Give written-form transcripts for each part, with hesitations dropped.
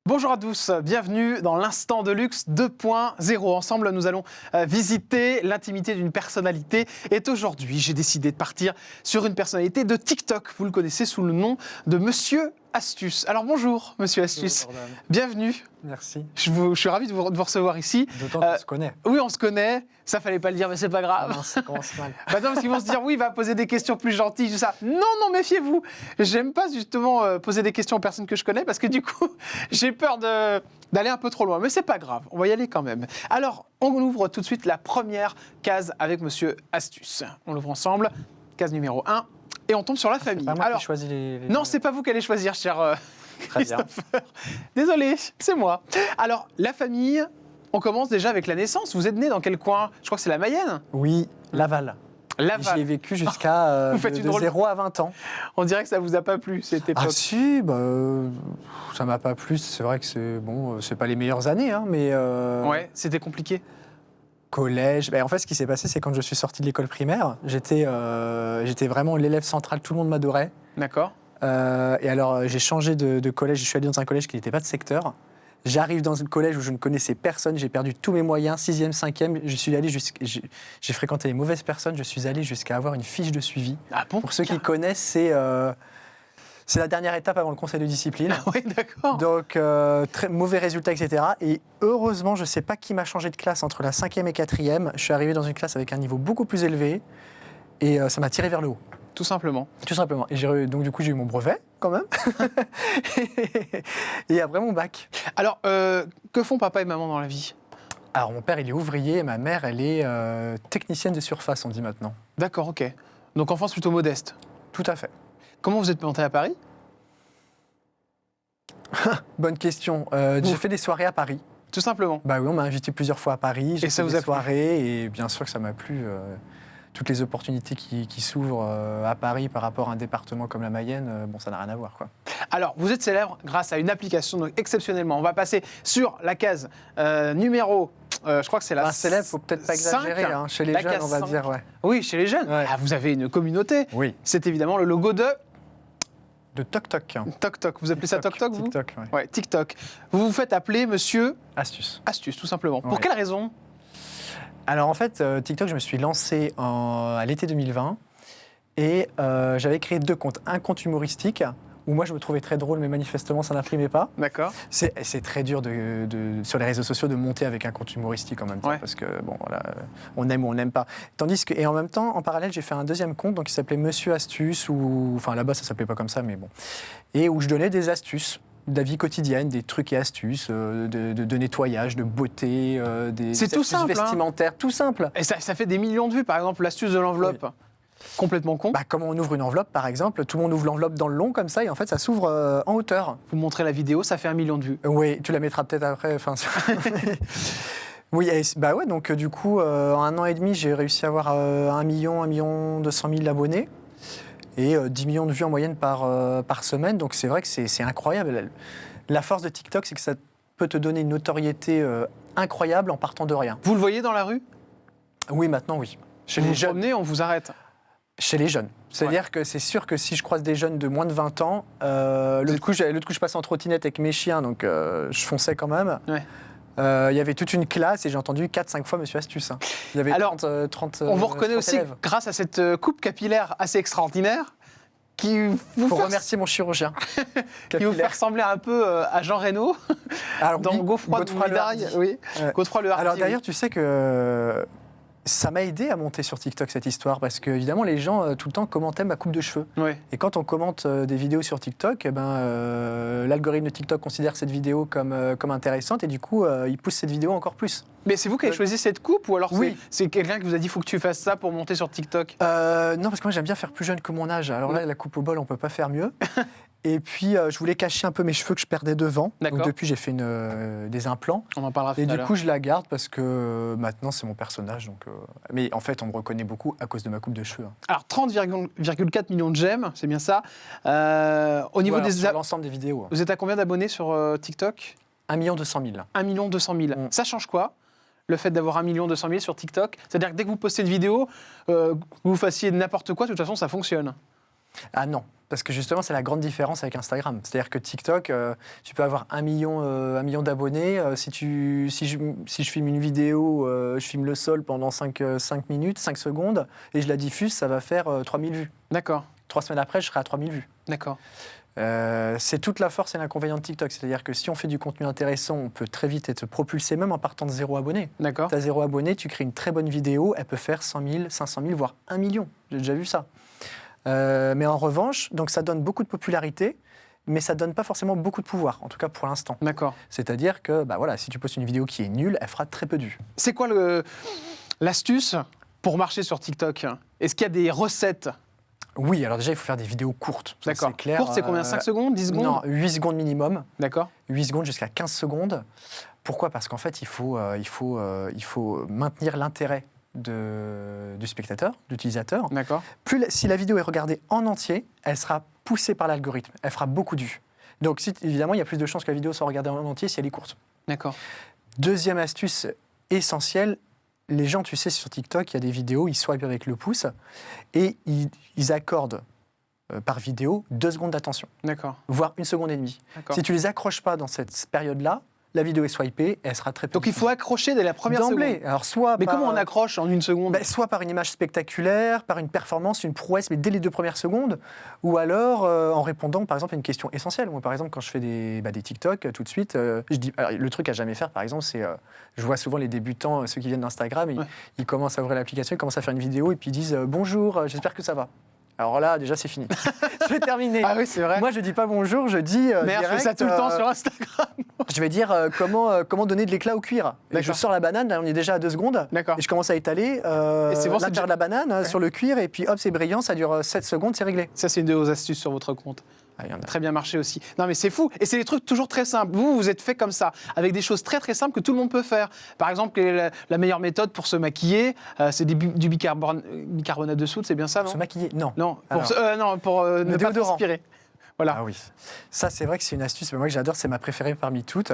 Bonjour à tous, bienvenue dans l'Instant de Luxe 2.0. Ensemble, nous allons visiter l'intimité d'une personnalité. Et aujourd'hui, j'ai décidé de partir sur une personnalité de TikTok. Vous le connaissez sous le nom de Monsieur Astuce. Alors bonjour, Monsieur Astuce. Bonjour, bienvenue. merci. Je suis ravi de vous recevoir ici. D'autant qu'on se connaît. Oui, on se connaît. Ça, fallait pas le dire, mais c'est pas grave. Non, ça commence mal. Bah non, parce qu'ils vont se dire, oui, il va poser des questions plus gentilles, tout ça. Non, méfiez-vous. J'aime pas justement poser des questions aux personnes que je connais, parce que du coup, j'ai peur d'aller un peu trop loin. Mais c'est pas grave, on va y aller quand même. Alors, on ouvre tout de suite la première case avec Monsieur Astuce. On l'ouvre ensemble, case numéro 1, et on tombe sur la famille. C'est pas moi qui choisis les... Non, c'est pas vous qui allez choisir, cher Très bien. Christopher. Désolé, c'est moi. Alors, la famille, on commence déjà avec la naissance. Vous êtes né dans quel coin? Je crois que c'est la Mayenne. Oui, Laval. Laval. J'y ai vécu jusqu'à Vous faites une drôle- 0 à 20 ans. On dirait que ça vous a pas plu, cette époque. Ah si, ça m'a pas plu. C'est vrai que c'est pas les meilleures années, hein, mais Ouais, c'était compliqué. collège. En fait, ce qui s'est passé, c'est quand je suis sorti de l'école primaire, j'étais vraiment l'élève central. Tout le monde m'adorait. D'accord. Et alors, j'ai changé de collège. Je suis allé dans un collège qui n'était pas de secteur. J'arrive dans un collège où je ne connaissais personne. J'ai perdu tous mes moyens. 6e, 5e, j'ai fréquenté les mauvaises personnes. Je suis allé jusqu'à avoir une fiche de suivi. Ah bon? Pour ceux qui connaissent, c'est la dernière étape avant le conseil de discipline. Oui, d'accord. Donc, très mauvais résultats, etc. Et heureusement, je ne sais pas qui m'a changé de classe entre la 5e et 4e. Je suis arrivé dans une classe avec un niveau beaucoup plus élevé. Et ça m'a tiré vers le haut. Tout simplement. Tout simplement. Et donc, du coup, j'ai eu mon brevet, quand même. Et après, mon bac. Alors, que font papa et maman dans la vie? Alors, mon père, il est ouvrier. Et ma mère, elle est technicienne de surface, on dit maintenant. D'accord, ok. Donc, enfance plutôt modeste. Tout à fait. Comment vous êtes monté à Paris? Bonne question. J'ai fait des soirées à Paris. Tout simplement. Bah oui, on m'a invité plusieurs fois à Paris. J'ai ça fait vous des a plu? soirées. Et bien sûr que ça m'a plu. Toutes les opportunités qui s'ouvrent à Paris par rapport à un département comme la Mayenne, bon, ça n'a rien à voir, quoi. Alors, vous êtes célèbre grâce à une application, donc exceptionnellement. On va passer sur la case numéro, je crois que c'est la Célèbre, faut peut-être pas 5, exagérer. Hein. Chez les la jeunes, case on va 5. dire, ouais. Oui, chez les jeunes. Ouais. Ah, vous avez une communauté. Oui. C'est évidemment le logo de De toc-toc. TokTok. Vous appelez ça TokTok, vous? TikTok, ouais. Ouais, TikTok. Vous vous faites appeler Monsieur Astuce. Astuce, tout simplement. Pour Ouais. quelle raison? Alors en fait, TikTok, je me suis lancé à l'été 2020 et j'avais créé 2 comptes. Un compte humoristique où moi je me trouvais très drôle mais manifestement ça n'imprimait pas. D'accord. C'est très dur sur les réseaux sociaux de monter avec un compte humoristique en même temps Ouais. parce que bon voilà, on aime ou on n'aime pas. Tandis que et en même temps, en parallèle, j'ai fait un deuxième compte donc qui s'appelait Monsieur Astuce ou enfin là-bas ça s'appelait pas comme ça mais bon et où je donnais des astuces de la vie quotidienne, des trucs et astuces, de nettoyage, de beauté, des C'est tout astuces simple, hein. vestimentaires, tout simple. Et ça fait des millions de vues, par exemple, l'astuce de l'enveloppe. Complètement con. Bah, comment on ouvre une enveloppe, par exemple, tout le monde ouvre l'enveloppe dans le long comme ça et en fait ça s'ouvre en hauteur. Vous montrez la vidéo, ça fait 1 million de vues. Oui, tu la mettras peut-être après. Enfin, oui, bah ouais, donc du coup, en 1 an et demi, j'ai réussi à avoir 1 million 200 000 abonnés et 10 millions de vues en moyenne par semaine. Donc c'est vrai que c'est incroyable. La force de TikTok, c'est que ça peut te donner une notoriété incroyable en partant de rien. Vous le voyez dans la rue? Oui, maintenant, oui. Chez Vous les vous jeunes. promenez, on vous arrête. Chez les jeunes. C'est-à-dire que c'est sûr que si je croise des jeunes de moins de 20 ans, l'autre coup, je passais en trottinette avec mes chiens, donc je fonçais quand même. Ouais. Il y avait toute une classe et j'ai entendu 4-5 fois Monsieur Astuce. Hein. Il y avait Alors, 30 On vous reconnaît 30 aussi élèves. grâce à cette coupe capillaire assez extraordinaire qui vous, Pour fait, remercier mon chirurgien. qui vous fait ressembler un peu à Jean Reno Alors, dans oui, Godefroy de Godefroy le Médaille. Hardy. Oui. Ouais. Godefroy le Hardy. Alors oui. d'ailleurs, tu sais que ça m'a aidé à monter sur TikTok cette histoire parce que évidemment les gens tout le temps commentaient ma coupe de cheveux. Oui. Et quand on commente des vidéos sur TikTok, eh ben, l'algorithme de TikTok considère cette vidéo comme intéressante et du coup il pousse cette vidéo encore plus. Mais c'est vous qui avez choisi cette coupe ou alors Oui. c'est quelqu'un qui vous a dit il faut que tu fasses ça pour monter sur TikTok? Non, parce que moi j'aime bien faire plus jeune que mon âge. Alors là, la coupe au bol, on peut pas faire mieux. Et puis je voulais cacher un peu mes cheveux que je perdais devant. D'accord. Donc depuis, j'ai fait des implants. On en parlera tout Et à du l'heure. coup, je la garde parce que maintenant, c'est mon personnage. Donc, mais en fait, on me reconnaît beaucoup à cause de ma coupe de cheveux. Hein. Alors 30,4 millions de j'aime, c'est bien ça. Au niveau Voilà, des... sur l'ensemble des vidéos. Vous êtes à combien d'abonnés sur TikTok? 1 200 000. 1 200 000. Ça change quoi, le fait d'avoir 1 200 000 sur TikTok? C'est-à-dire que dès que vous postez une vidéo, que vous fassiez n'importe quoi, de toute façon, ça fonctionne. Ah non, parce que justement, c'est la grande différence avec Instagram. C'est-à-dire que TikTok, tu peux avoir 1 million d'abonnés. Si je filme une vidéo, je filme le sol pendant 5 minutes, 5 secondes, et je la diffuse, ça va faire 3000 vues. D'accord, 3 semaines après, je serai à 3000 vues. d'accord. C'est toute la force et l'inconvénient de TikTok. C'est-à-dire que si on fait du contenu intéressant, on peut très vite être propulsé, même en partant de 0 abonné. D'accord. Tu as 0 abonné, tu crées une très bonne vidéo, elle peut faire 100 000, 500 000, voire 1 million. J'ai déjà vu ça. Mais en revanche, donc ça donne beaucoup de popularité, mais ça donne pas forcément beaucoup de pouvoir, en tout cas pour l'instant. D'accord. C'est-à-dire que voilà, si tu postes une vidéo qui est nulle, elle fera très peu de vues. C'est quoi l'astuce pour marcher sur TikTok? Est-ce qu'il y a des recettes? Oui, alors déjà, il faut faire des vidéos courtes. Ça, D'accord. c'est clair. Courte, c'est combien? 5 secondes? 10 secondes? Non, 8 secondes minimum. D'accord. 8 secondes jusqu'à 15 secondes. Pourquoi? Parce qu'en fait, il faut maintenir l'intérêt du spectateur, de l'utilisateur. D'accord. Si la vidéo est regardée en entier, elle sera poussée par l'algorithme. Elle fera beaucoup de vues. Donc, évidemment, il y a plus de chances que la vidéo soit regardée en entier si elle est courte. D'accord. Deuxième astuce essentielle, les gens, tu sais, sur TikTok, il y a des vidéos, ils swipent avec le pouce et ils accordent par vidéo 2 secondes d'attention, D'accord. voire 1 seconde et demie. D'accord. Si tu les accroches pas dans cette période-là, la vidéo est swipée et elle sera très peu. Donc il faut accrocher dès la première d'emblée. seconde. Alors soit Mais par, comment on accroche en 1 seconde? soit par une image spectaculaire, par une performance, une prouesse, mais dès les 2 premières secondes, ou alors en répondant par exemple à une question essentielle. Moi par exemple quand je fais des TikTok, tout de suite, je dis, alors, le truc à jamais faire par exemple, c'est, je vois souvent les débutants, ceux qui viennent d'Instagram, ils commencent à ouvrir l'application, ils commencent à faire une vidéo et puis ils disent bonjour, j'espère que ça va. Alors là, déjà, c'est fini. C'est terminé. Ah oui, c'est vrai. Moi, je dis pas bonjour, je dis Merde, direct, je fais ça tout le temps sur Instagram. je vais dire comment donner de l'éclat au cuir. Et je sors la banane, là, on est déjà à 2 secondes. D'accord. Et je commence à étaler c'est bon, l'intérieur de la banane sur le cuir. Et puis hop, c'est brillant, ça dure 7 secondes, c'est réglé. Ça, c'est une de vos astuces sur votre compte. Ah, il y en a. Très bien marché aussi. Non, mais c'est fou. Et c'est des trucs toujours très simples. Vous êtes fait comme ça, avec des choses très très simples que tout le monde peut faire. Par exemple, quelle est la meilleure méthode pour se maquiller? C'est du bicarbonate de soude, c'est bien ça, non? Se maquiller? Non. Non, Alors, pour ne pas déodorant. transpirer. Voilà. Ah oui. Ça, c'est vrai que c'est une astuce. Mais moi, que j'adore, c'est ma préférée parmi toutes.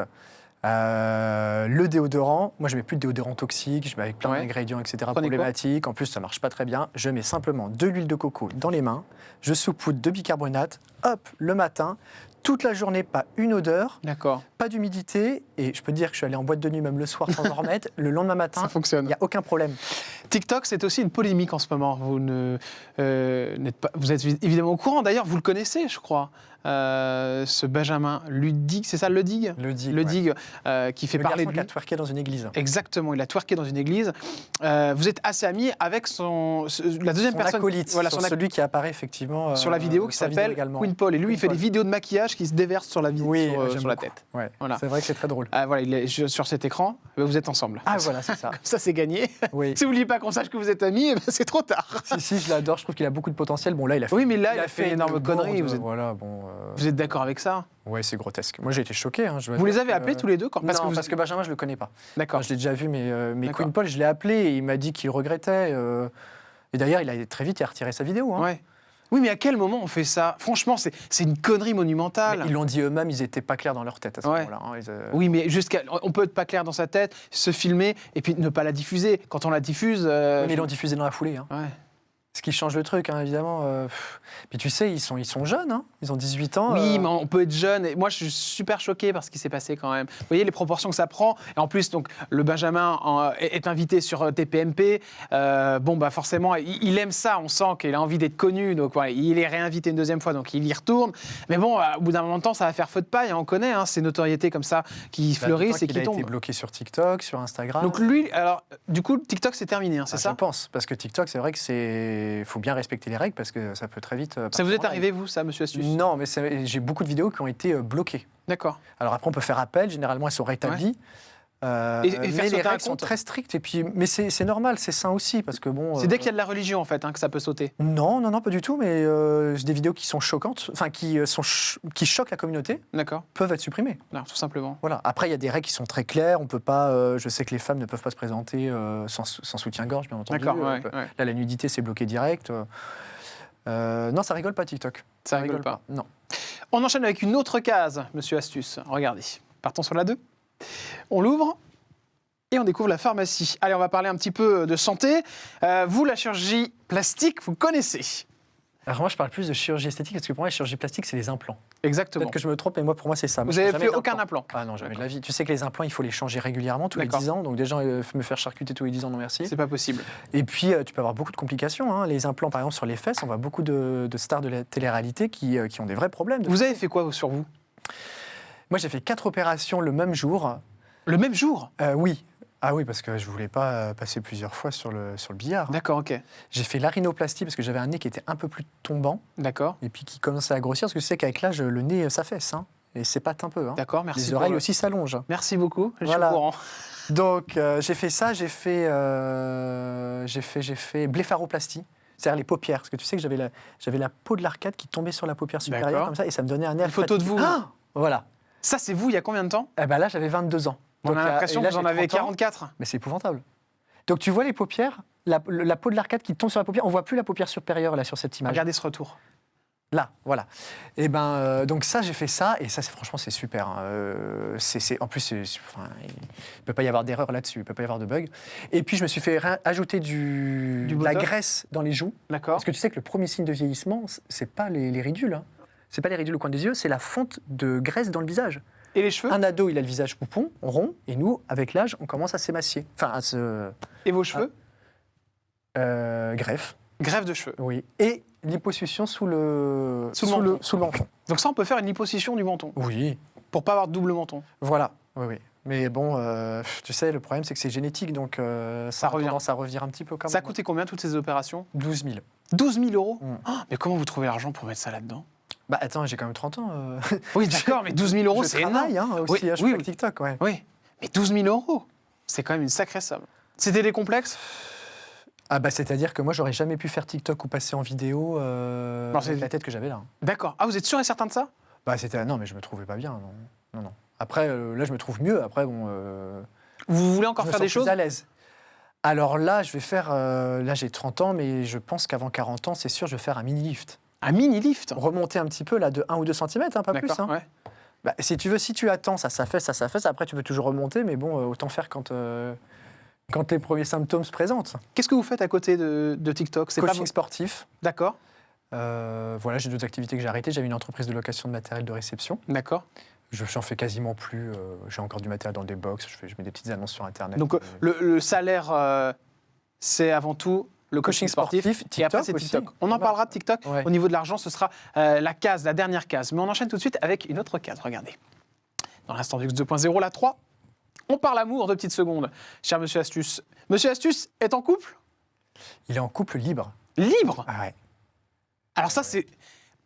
Le déodorant, moi je mets plus de déodorant toxique, je mets avec plein d'ingrédients, etc. Prenez problématiques. En plus, ça marche pas très bien. Je mets simplement de l'huile de coco dans les mains, je saupoudre de bicarbonate, hop, le matin, toute la journée, pas une odeur, D'accord. pas d'humidité. Et je peux te dire que je suis allé en boîte de nuit, même le soir, sans en remettre. Le lendemain matin, Ça fonctionne. il n'y a aucun problème. TikTok, c'est aussi une polémique en ce moment. Vous vous êtes évidemment au courant. D'ailleurs, vous le connaissez, je crois. Ce Benjamin Ludig, c'est ça, Ludig, qui fait le parler garçon de qui a lui. twerké dans une église. Exactement, il a twerké dans une église. Vous êtes assez amis avec la deuxième Son personne, acolyte, celui qui apparaît effectivement sur la vidéo qui sur la s'appelle également. Queen Paul. Et lui, il fait Paul. des vidéos de maquillage qui se déversent sur la sur la tête. Ouais. Voilà. C'est vrai que c'est très drôle. Voilà, il est sur cet écran. Vous êtes ensemble. Ah voilà, c'est ça. Comme ça, c'est gagné. Oui. Si vous ne voulez pas qu'on sache que vous êtes amis, eh ben, c'est trop tard. Si, je l'adore, je trouve qu'il a beaucoup de potentiel. Bon, là, il a fait, Oui, mais là, il a fait une énorme connerie. Voilà, bon. Vous êtes d'accord avec ça? Ouais, c'est grotesque. Moi, j'ai été choqué. Hein, Vous les avez appelés tous les deux parce que Benjamin, je le connais pas. D'accord. Je l'ai déjà vu, mais D'accord. Queen Paul, je l'ai appelé et il m'a dit qu'il regrettait. Et d'ailleurs, il a très vite retiré sa vidéo. Hein. Ouais. Oui, mais à quel moment on fait ça? Franchement, c'est une connerie monumentale. Mais ils l'ont dit eux-mêmes, ils n'étaient pas clairs dans leur tête à ce moment-là. Hein, Oui, mais on peut être pas clair dans sa tête, se filmer et puis ne pas la diffuser. Quand on la diffuse... Mais ils l'ont diffusé dans la foulée. Hein. Ouais. Ce qui change le truc, hein, évidemment. Puis tu sais, ils sont jeunes, hein. Ils ont 18 ans. Oui, mais on peut être jeune. Et moi, je suis super choqué par ce qui s'est passé quand même. Vous voyez les proportions que ça prend. Et en plus, donc, le Benjamin est invité sur TPMP. Forcément, il aime ça. On sent qu'il a envie d'être connu. Donc, voilà, il est réinvité une deuxième fois. Donc, il y retourne. Mais bon, au bout d'un moment de temps, ça va faire feu de paille. On connaît ces notoriétés comme ça qui fleurissent et qui tombent. Il a été bloqué sur TikTok, sur Instagram. Donc, lui, alors, du coup, TikTok, c'est terminé, c'est ça? Je pense. Parce que TikTok, c'est vrai que il faut bien respecter les règles parce que ça peut très vite... Ça vous est arrivé, vous, ça, monsieur Astuce? Non, mais j'ai beaucoup de vidéos qui ont été bloquées. D'accord. Alors après, on peut faire appel. Généralement, elles sont rétablies. Et mais les règles sont très strictes. Et puis, mais c'est normal, c'est sain aussi. Parce que bon... C'est dès qu'il y a de la religion, en fait, que ça peut sauter. Non, pas du tout. Mais des vidéos qui sont choquantes, enfin, qui choquent la communauté, peuvent être supprimées. Non, tout simplement. Voilà. Après, il y a des règles qui sont très claires. On peut pas... je sais que les femmes ne peuvent pas se présenter sans soutien-gorge, bien entendu. D'accord, Là, la nudité, c'est bloqué direct. Non, ça rigole pas, TikTok. Ça rigole pas. Non. On enchaîne avec une autre case, monsieur Astuce. Regardez. Partons sur la 2. On l'ouvre et on découvre la pharmacie. Allez, on va parler un petit peu de santé. Vous, la chirurgie plastique, vous connaissez. Alors moi, je parle plus de chirurgie esthétique parce que pour moi, la chirurgie plastique, c'est les implants. Exactement. Peut-être que je me trompe, mais moi, pour moi, c'est ça. Vous Moi, je avez fais fait jamais aucun d'implant. implant? Ah non, jamais de D'accord. la vie. Tu sais que les implants, il faut les changer régulièrement, tous les D'accord. 10 ans. Donc déjà, me faire charcuter tous les 10 ans, non merci. C'est pas possible. Et puis, tu peux avoir beaucoup de complications. Hein. Les implants, par exemple, sur les fesses, on voit beaucoup de stars de la télé-réalité qui ont des vrais problèmes. Vous avez fait quoi sur vous? Moi, j'ai fait 4 opérations le même jour. Le même jour? Oui. Ah oui, parce que je voulais pas passer plusieurs fois sur le billard. D'accord, ok. J'ai fait l'arinoplastie parce que j'avais un nez qui était un peu plus tombant D'accord. et puis qui commençait à grossir. Parce que tu sais qu'avec l'âge, le nez s'affaisse. Hein, et s'épate un peu. Hein. D'accord, merci. Les pour oreilles le- aussi s'allongent. Merci beaucoup, je Voilà. suis au courant. Donc, j'ai fait ça. J'ai fait blépharoplastie. C'est-à-dire les paupières. Parce que tu sais que j'avais la peau de l'arcade qui tombait sur la paupière supérieure D'accord. comme ça et ça me donnait un air Une photo de fatigué. vous. Ah voilà. Ça, c'est vous il y a combien de temps? Eh ben là, j'avais 22 ans. On a Donc, l'impression et que là, vous en j'ai avez 30 ans. 44. Mais c'est épouvantable. Donc tu vois les paupières, la peau de l'arcade qui tombe sur la paupière. On voit plus la paupière supérieure là sur cette image. Regardez ce retour. Là, voilà. Et ben donc ça, j'ai fait ça et ça, franchement, c'est super. Hein. En plus, enfin, il ne peut pas y avoir d'erreur là-dessus, il ne peut pas y avoir de bug. Et puis je me suis fait ajouter de la Botox? graisse dans les joues. D'accord. Parce que tu sais que le premier signe de vieillissement, c'est pas les ridules. Hein. C'est pas les ridules au coin des yeux, c'est la fonte de graisse dans le visage. Et les cheveux? Un ado, il a le visage poupon, rond, et nous, avec l'âge, on commence à s'émacier. Enfin, à se Et vos cheveux? greffe, Greffe de cheveux. oui. Et liposuction sous le menton. sous le menton. Donc ça, on peut faire une liposuction du menton, Oui, pour pas avoir de double menton. voilà. Oui, oui. Mais bon, tu sais, le problème, c'est que c'est génétique, donc ça a revient. tendance à revenir un petit peu quand Ça a même. coûté combien toutes ces opérations? 12 000. 12 000 euros. Mm. Oh, mais comment vous trouvez l'argent pour mettre ça là-dedans? Bah attends, j'ai quand même 30 ans. Oui, d'accord, mais 12 000 euros, Je c'est énorme. travaille, hein, aussi, Oui, je oui, fais oui. TikTok, ouais. Oui, mais 12 000 euros, c'est quand même une sacrée somme. C'était des complexes? Ah bah c'est-à-dire que moi, j'aurais jamais pu faire TikTok ou passer en vidéo c'est- avec la tête que j'avais là. D'accord. Ah, vous êtes sûr et certain de ça? Bah c'était non, mais je me trouvais pas bien, non, non, non. Après, là, je me trouve mieux. Après, bon. Vous voulez encore je me faire sens des choses? plus à l'aise. Alors là, je vais faire. Là, j'ai 30 ans, mais je pense qu'avant 40 ans, c'est sûr, je vais faire un mini-lift. Un mini-lift? Remonter un petit peu, là, de 1 ou 2 cm, hein, pas plus. D'accord, Hein. ouais. Bah, si tu attends, ça s'affaisse. Après, tu peux toujours remonter, mais bon, autant faire quand les premiers symptômes se présentent. Qu'est-ce que vous faites à côté de TikTok? C'est pas Coaching vos- sportif. D'accord, Voilà, j'ai d'autres activités que j'ai arrêtées. J'avais une entreprise de location de matériel de réception. d'accord. J'en fais quasiment plus. J'ai encore du matériel dans des box. Je mets des petites annonces sur Internet. Donc le salaire, c'est avant tout le coaching Coaching sportif. sportif, Et après, TikTok c'est TikTok. aussi. On en Voilà. parlera de TikTok. Ouais. Au niveau de l'argent, ce sera la dernière case. Mais on enchaîne tout de suite avec une autre case. Regardez. Dans l'instant Vux 2.0, la 3. On parle amour, 2 petites secondes. Cher Monsieur Astuce. Monsieur Astuce est en couple? Il est en couple libre. Libre? Ah ouais. Alors ça, c'est...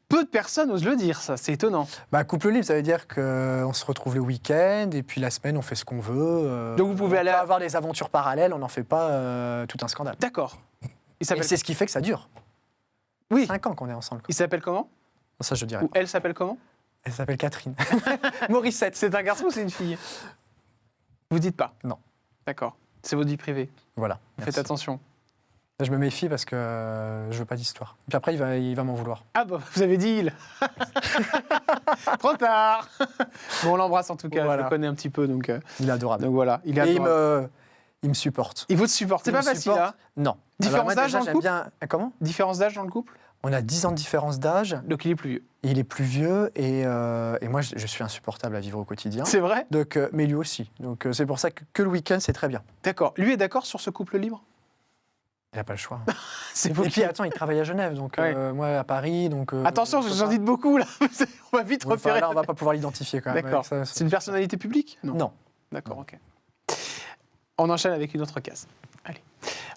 Peu de personnes osent le dire, ça. C'est étonnant. Bah, couple libre, ça veut dire qu'on se retrouve le week-end et puis la semaine, on fait ce qu'on veut. Donc vous pouvez on aller peut à- avoir des aventures parallèles, on n'en fait pas tout un scandale. D'accord. Il Et s'appelle... c'est ce qui fait que ça dure. Oui. 5 ans qu'on est ensemble. Il s'appelle comment? Ça, je dirais. Ou elle s'appelle comment? Elle s'appelle Catherine. Morissette. C'est un garçon ou c'est une fille? Vous dites pas? Non. D'accord. C'est votre vie privée. Voilà. Faites merci. attention. Là, je me méfie parce que je veux pas d'histoire. Puis après, il va m'en vouloir. Ah bah, vous avez dit il. Trop tard. Bon, on l'embrasse en tout cas. Je Voilà. le connais un petit peu, donc Il est adorable. voilà. Il est Et adorable. il me supporte. Il vous supporte. C'est Il pas me facile, supporte. hein? Non. Différence Alors, moi, d'âge déjà, dans le j'aime couple bien. Comment? Différence d'âge dans le couple? On a 10 ans de différence d'âge. Donc il est plus vieux. Il est plus vieux et moi, je suis insupportable à vivre au quotidien. C'est vrai? Donc, mais lui aussi. Donc, c'est pour ça que le week-end, c'est très bien. D'accord. Lui est d'accord sur ce couple libre? Il n'a pas le choix. C'est vous Et qui- puis, attends, il travaille à Genève. Donc, Ouais. moi, à Paris. Donc, Attention, je j'en dites beaucoup là. On va vite Ouais, enfin, repérer. là, on va pas pouvoir l'identifier quand même. D'accord. Ça, C'est une personnalité publique? Non. D'accord, ok. On enchaîne avec une autre case. Allez.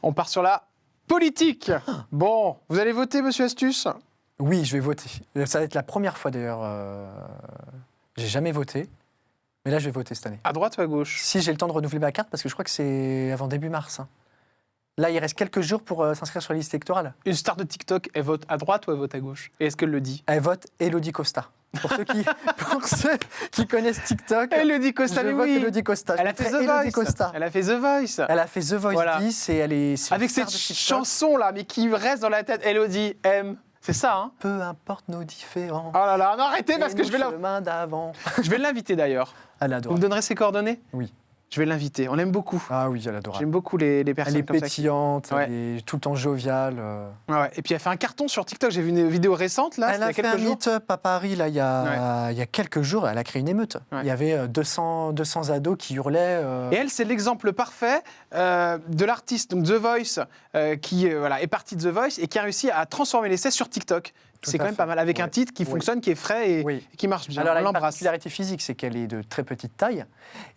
On part sur la politique. Bon, vous allez voter, Monsieur Astuce? Oui, je vais voter. Ça va être la première fois d'ailleurs. J'ai jamais voté. Mais là, je vais voter cette année. À droite ou à gauche? Si j'ai le temps de renouveler ma carte, parce que je crois que c'est avant début mars. Hein. Là, il reste quelques jours pour s'inscrire sur la liste électorale. Une star de TikTok, elle vote à droite ou elle vote à gauche? Et est-ce qu'elle le dit? Elle vote Elodie Costa. Pour ceux qui connaissent TikTok, Elle le dit, je Costa, mais vote oui. Elodie Costa. Elle Je a fait voterai The Elodie Voice. Costa. Elle a fait The Voice. Elle a fait The Voice Voilà. 10 et elle est c'est une Avec star cette de TikTok. chanson là, mais qui reste dans la tête, Elodie aime. C'est ça, hein? Peu importe nos différends. Oh là là, non, arrêtez parce et que nos je vais chemins d'avant. je vais l'inviter d'ailleurs. Elle Vous adore. me donnerez ses coordonnées? Oui. Je vais l'inviter. On aime beaucoup. Ah oui, elle est adorable. J'aime beaucoup les Elle personnes est comme ça. pétillante, Ouais. elle est tout le temps joviale. Ouais. Et puis elle fait un carton sur TikTok. J'ai vu une vidéo récente là, Elle c'était a il y a fait un quelques jours. meet-up à Paris là, il y a quelques jours. Elle a créé une émeute. Ouais. Il y avait 200 ados qui hurlaient. Et elle, c'est l'exemple parfait de l'artiste, donc The Voice, qui est parti de The Voice et qui a réussi à transformer l'essai sur TikTok. C'est à quand même fait. pas mal, avec un Ouais. titre qui Oui. fonctionne, qui est frais et Oui. qui marche bien. Alors, On elle a une l'embrasse. particularité physique, c'est qu'elle est de très petite taille.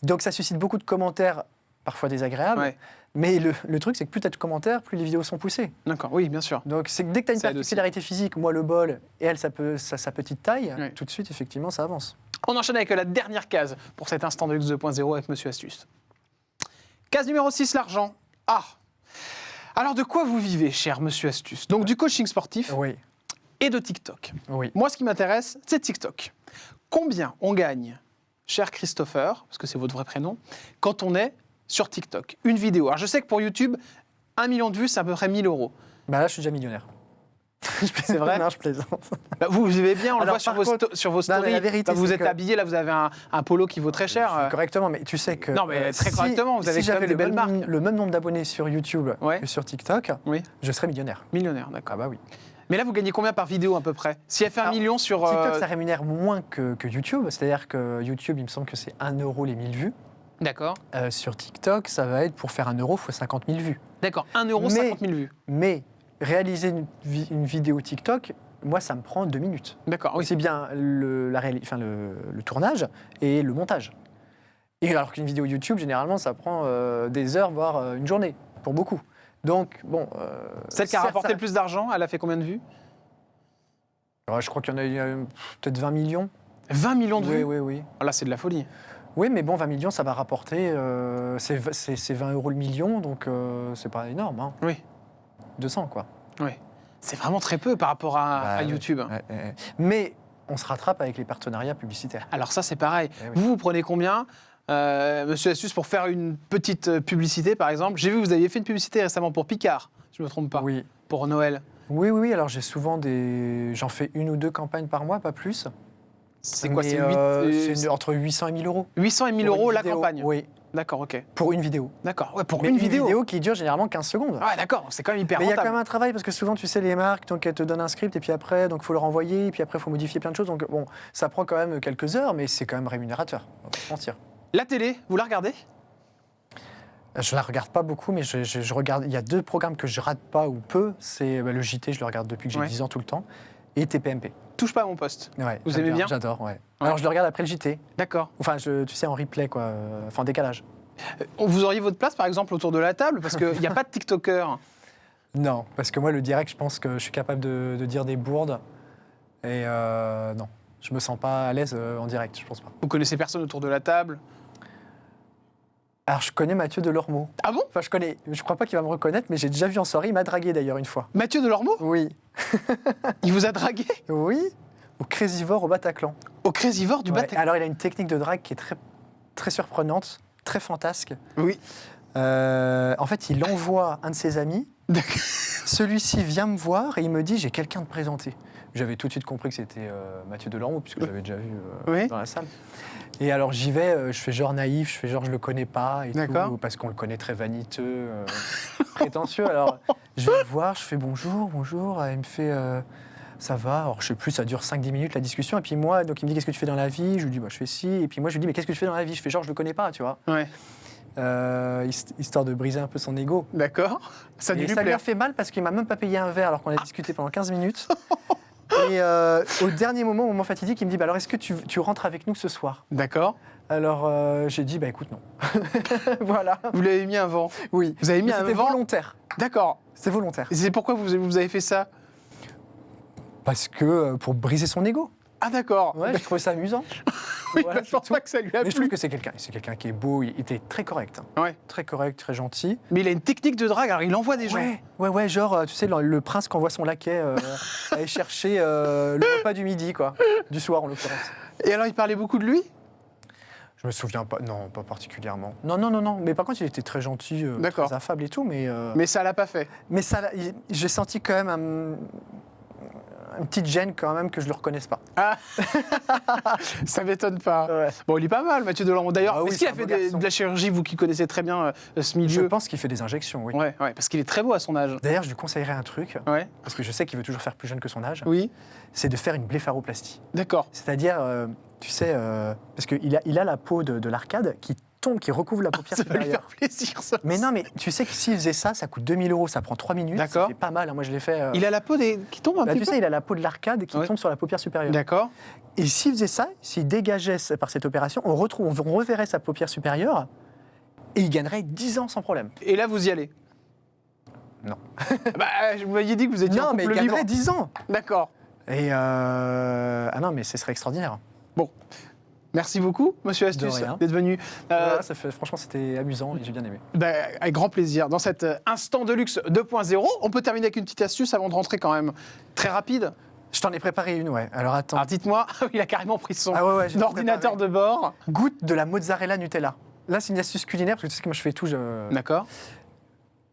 Donc, ça suscite beaucoup de commentaires, parfois désagréables. Ouais. Mais le truc, c'est que plus tu as de commentaires, plus les vidéos sont poussées. D'accord, oui, bien sûr. Donc, c'est que dès que tu as une Ça aide particularité physique, moi le bol, et elle sa petite taille, Ouais. tout de suite, effectivement, ça avance. On enchaîne avec la dernière case pour cet instant de Luxe 2.0 avec Monsieur Astuce. Case numéro 6, l'argent. Ah. Alors, de quoi vous vivez, cher Monsieur Astuce? Donc, du coaching sportif Oui, et de TikTok. oui. Moi, ce qui m'intéresse, c'est TikTok. Combien on gagne, cher Christopher, parce que c'est votre vrai prénom, quand on est sur TikTok? Une vidéo. Alors, je sais que pour YouTube, 1 million de vues, c'est à peu près 1 000 euros. Bah là, je suis déjà millionnaire. C'est vrai? Non, je plaisante. Bah, vous vivez bien, on le Alors, voit sur par vos, contre- sur vos Non, stories. mais la vérité, Là, vous c'est êtes que- habillé, là, vous avez un polo qui vaut très cher. Correctement, mais tu sais que... Non, mais très correctement, vous avez si quand même j'avais des belles marques. le même nombre d'abonnés sur YouTube Ouais. que sur TikTok, Oui, je serais millionnaire. millionnaire, d'accord. Ah bah oui. Mais là, vous gagnez combien par vidéo à peu près? Si elle fait 1 Alors, million sur... TikTok, ça rémunère moins que YouTube. C'est-à-dire que YouTube, il me semble que c'est 1 euro les 1000 vues. D'accord. Sur TikTok, ça va être pour faire 1 euro, il faut 50 000 vues. D'accord, 1 euro, Mais- 50 000 vues. Mais réaliser une vidéo TikTok, moi, ça me prend 2 minutes. D'accord, oui. C'est bien le tournage et le montage. Et alors qu'une vidéo YouTube, généralement, ça prend des heures, voire une journée, pour beaucoup. Donc, bon... Celle qui a certes, rapporté le plus d'argent, elle a fait combien de vues? je crois qu'il y en a eu peut-être 20 millions. 20 millions de Oui, vues. oui, oui. Ah, là, c'est de la folie. Oui, mais bon, 20 millions, ça va rapporter... c'est 20 euros le million, donc c'est pas énorme. Hein. Oui, 200, quoi. oui. C'est vraiment très peu par rapport à Bah, YouTube. Ouais. Mais on se rattrape avec les partenariats publicitaires. Alors ça, c'est pareil. Eh oui. Vous prenez combien, Monsieur Astuce, pour faire une petite publicité, par exemple? J'ai vu que vous aviez fait une publicité récemment pour Picard, si je ne me trompe pas, Oui. pour Noël. Oui. Alors j'ai souvent j'en fais 1 ou 2 campagnes par mois, pas plus. C'est quoi? Mais, C'est entre 800 et 1000 euros. 800 et 1000 Pour une euros la vidéo. campagne? Oui, D'accord, ok. pour une vidéo. D'accord, ouais, pour Mais une vidéo. qui dure généralement 15 secondes. Ah ouais, d'accord, c'est quand même hyper Mais il y a quand rentable. même un travail parce que souvent, tu sais, les marques, donc elles te donnent un script et puis après, donc faut le renvoyer, et puis après, il faut modifier plein de choses. Donc bon, ça prend quand même quelques heures, mais c'est quand même rémunérateur. On va pas se mentir. La télé, vous la regardez? Je la regarde pas beaucoup, mais je regarde. Il y a 2 programmes que je rate pas ou peu. C'est le JT, je le regarde depuis que j'ai Ouais. 10 ans tout le temps, et TPMP. Touche pas à mon poste. Ouais, Vous j'aime aimez bien? J'adore, ouais. Alors je le regarde après le JT. D'accord. Enfin, tu sais, en replay, quoi. Enfin, en décalage. Vous auriez votre place, par exemple, autour de la table? Parce qu'il n'y a pas de TikToker. Non, parce que moi, le direct, je pense que je suis capable de dire des bourdes. Et non, je me sens pas à l'aise en direct, je pense pas. Vous connaissez personne autour de la table? Alors, je connais Mathieu Delormeau. Ah bon? Enfin, je crois pas qu'il va me reconnaître, mais j'ai déjà vu en soirée. Il m'a dragué d'ailleurs une fois. Mathieu Delormeau? Oui. Il vous a dragué? Oui, au Crésivore au Bataclan. Au Crésivore du Ouais. Bataclan? Alors, il a une technique de drague qui est très, très surprenante, très fantasque. Oui. En fait, il envoie un de ses amis. D'accord. Celui-ci vient me voir et il me dit j'ai quelqu'un de présenté. J'avais tout de suite compris que c'était Mathieu Delormeau puisque j'avais déjà vu Oui. dans la salle. Et alors j'y vais, je fais genre naïf, je fais genre je le connais pas et D'accord. tout parce qu'on le connaît très vaniteux, prétentieux. Alors je vais le voir, je fais bonjour, il me fait ça va. Alors je sais plus, ça dure 5-10 minutes la discussion et puis moi donc il me dit qu'est-ce que tu fais dans la vie? Je lui dis bah je fais ci et puis moi je lui dis mais qu'est-ce que tu fais dans la vie? Je fais genre je le connais pas, tu vois. Ouais. Histoire de briser un peu son ego. D'accord. Ça a dû Et lui ça lui plaire. a fait mal parce qu'il m'a même pas payé un verre alors qu'on a discuté pendant 15 minutes. Et au dernier moment, au moment fatidique, il me dit bah alors est-ce que tu rentres avec nous ce soir? D'accord. Alors j'ai dit bah écoute non. Voilà. Vous l'avez mis un vent. Oui. Vous avez mis Mais un c'était vent. volontaire. D'accord. C'est volontaire. Et c'est pourquoi vous avez fait ça? Parce que pour briser son ego. Ah d'accord. Ouais, je trouvais ça amusant. Oui, Voilà, je pense c'est tout. pas que ça lui a Mais je trouve plu. que c'est quelqu'un qui est beau. Il était très correct. Hein. Ouais. Très correct, très gentil. Mais il a une technique de drague, alors il envoie des gens. Ouais, genre, tu sais, le prince qui envoie son laquais aller chercher le repas du midi, quoi. Du soir, en l'occurrence. Et alors il parlait beaucoup de lui? Je me souviens pas, non, pas particulièrement. Non. Mais par contre, il était très gentil, D'accord. très affable et tout. Mais Mais ça l'a pas fait. ça, j'ai senti quand même une petite gêne quand même que je le reconnaisse pas. Ah. Ça m'étonne pas. Ouais. Bon, il est pas mal, Mathieu Delormeau. D'ailleurs, Ah oui, est-ce qu'il c'est a un fait beau garçon. de la chirurgie, vous qui connaissez très bien ce Je milieu? pense qu'il fait des injections, oui. Ouais, parce qu'il est très beau à son âge. D'ailleurs, je lui conseillerais un truc, Ouais, parce que je sais qu'il veut toujours faire plus jeune que son âge, oui, c'est de faire une blépharoplastie. d'accord. C'est-à-dire, tu sais, parce qu'il a la peau de l'arcade qui tombe, qui recouvre la paupière Ça va lui supérieure. faire plaisir, ça. Mais non, mais tu sais que s'il faisait ça, ça coûte 2000 €, ça prend 3 minutes, D'accord. ça fait pas mal, hein. Moi je l'ai fait... Il a la peau qui tombe un Bah, petit tu peu. sais, il a la peau de l'arcade qui Ouais. tombe sur la paupière supérieure. D'accord. Et s'il faisait ça, s'il dégageait par cette opération, on reverrait sa paupière supérieure et il gagnerait 10 ans sans problème. Et là, vous y allez? Non. Bah, vous m'aviez dit que vous étiez en Non, mais il couple libre. gagnerait 10 ans. D'accord. Et ah non, mais ce serait extraordinaire. Bon. Merci beaucoup, monsieur De Astuce, rien. d'être venu. Voilà, franchement, c'était amusant et j'ai bien aimé. Bah, avec grand plaisir. Dans cet instant de luxe 2.0, on peut terminer avec une petite astuce avant de rentrer quand même. Très rapide. Je t'en ai préparé une, ouais. Alors attends. Alors dites-moi, il a carrément pris son Ah ouais, j'ai tout ordinateur de bord. Goûte de la mozzarella Nutella. Là, c'est une astuce culinaire parce que tu sais que moi je fais tout. D'accord.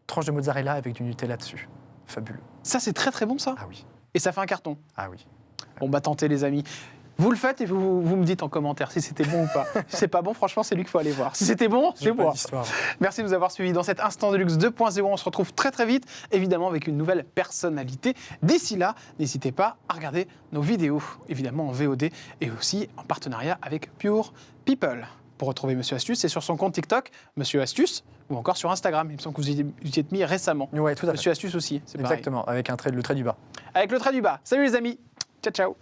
Tranche de mozzarella avec du Nutella dessus. Fabuleux. Ça, c'est très très bon, ça. Ah oui. Et ça fait un carton. Ah oui. Bon, bah tentez, les amis. Vous le faites et vous me dites en commentaire si c'était bon ou pas. Si c'est pas bon, franchement, c'est lui qu'il faut aller voir. Si c'était bon, c'est J'ai pas moi. d'histoire. Merci de nous avoir suivis dans cet instant de luxe 2.0. On se retrouve très très vite, évidemment avec une nouvelle personnalité. D'ici là, n'hésitez pas à regarder nos vidéos, évidemment en VOD et aussi en partenariat avec Pure People. Pour retrouver Monsieur Astuce, c'est sur son compte TikTok, Monsieur Astuce, ou encore sur Instagram. Il me semble que vous y êtes mis récemment. Ouais, tout à fait. Monsieur Astuce aussi, c'est pareil. Exactement, avec le trait du bas. Avec le trait du bas. Salut les amis. Ciao, ciao.